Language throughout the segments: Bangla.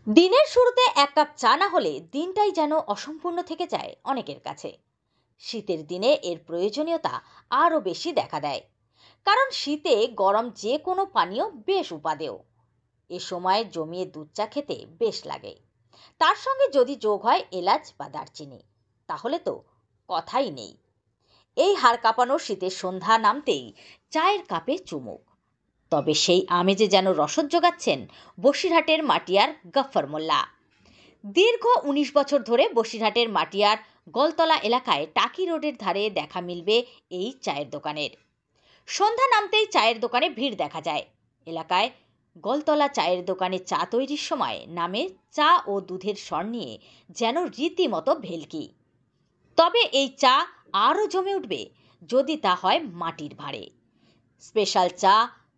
দিনের শুরুতে এক কাপ চা না হলে দিনটাই যেন অসম্পূর্ণ থেকে যায় অনেকের কাছে। শীতের দিনে এর প্রয়োজনীয়তা আরও বেশি দেখা দেয়, কারণ শীতে গরম যে কোনো পানীয় বেশ উপাদেয়। এ সময় জমিয়ে দুধ চা খেতে বেশ লাগে। তার সঙ্গে যদি যোগ হয় এলাচ বা দারচিনি, তাহলে তো কথাই নেই। এই হাড় কাঁপানো শীতের সন্ধ্যা নামতেই চায়ের কাপে চুমুক। তবে সেই আমেজে যেন রসদ জোগাচ্ছেন বসিরহাটের মাটিয়ার গফফর মোল্লা। দীর্ঘ ১৯ বছর ধরে বসিরহাটের মাটিয়ার গলতলা এলাকায় টাকি রোডের ধারে দেখা মিলবে এই চায়ের দোকানের। সন্ধ্যা নামতেই চায়ের দোকানে ভিড় দেখা যায়। এলাকায় গলতলা চায়ের দোকানে চা তৈরির সময় নামে চা ও দুধের স্বর নিয়ে যেন রীতিমতো ভেলকি। তবে এই চা আরও জমে উঠবে যদি তা হয় মাটির ভাঁড়ে। স্পেশাল চা,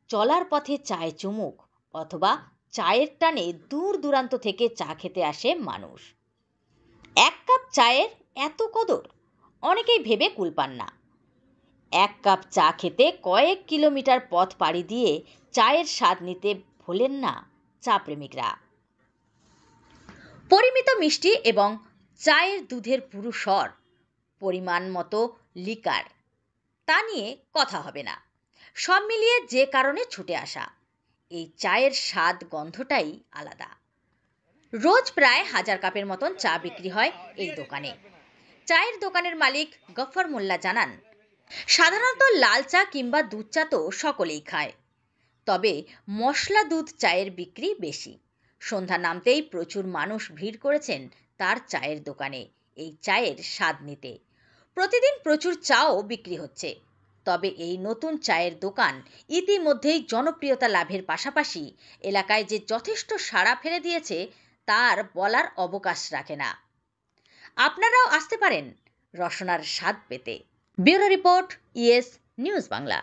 চলার পথে চায়ে চুমুক, অথবা চায়ের টানে দূর দূরান্ত থেকে চা খেতে আসে মানুষ। এক কাপ চায়ের এত কদর অনেকেই ভেবে কুল পান না। এক কাপ চা খেতে কয়েক কিলোমিটার পথ পাড়ি দিয়ে চায়ের স্বাদ নিতে ভোলেন না চা প্রেমিকরা। পরিমিত মিষ্টি এবং চায়ের দুধের পুরু স্বর, পরিমাণ মতো লিকার, তা নিয়ে কথা হবে না। সব মিলিয়ে যে কারণে ছুটে আসা, এই চায়ের স্বাদ গন্ধটাই আলাদা। রোজ প্রায় 1000 কাপের মতন চা বিক্রি হয় এই দোকানে। চায়ের দোকানের মালিক গফফর মোল্লা জানান, সাধারণত লাল চা কিংবা দুধ চা তো সকলেই খায়, তবে মশলা দুধ চায়ের বিক্রি বেশি। সন্ধ্যা নামতেই প্রচুর মানুষ ভিড় করেছেন তার চায়ের দোকানে এই চায়ের স্বাদ নিতে। প্রতিদিন প্রচুর চাও বিক্রি হচ্ছে। তবে এই নতুন চায়ের দোকান ইতিমধ্যেই জনপ্রিয়তা লাভের পাশাপাশি এলাকায় যে যথেষ্ট সাড়া ফেলে দিয়েছে তার বলার অবকাশ রাখে না। আপনারাও আসতে পারেন রসনার স্বাদ পেতে। Bureau report, ES news Bangla.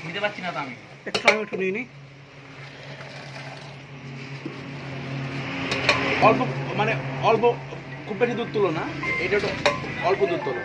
বুঝতে পারছি না তো আমি একটু নিয়ে নিই। অল্প, মানে অল্প, খুব বেশি দুধ তুলো না, এটা অল্প দুধ তোলো।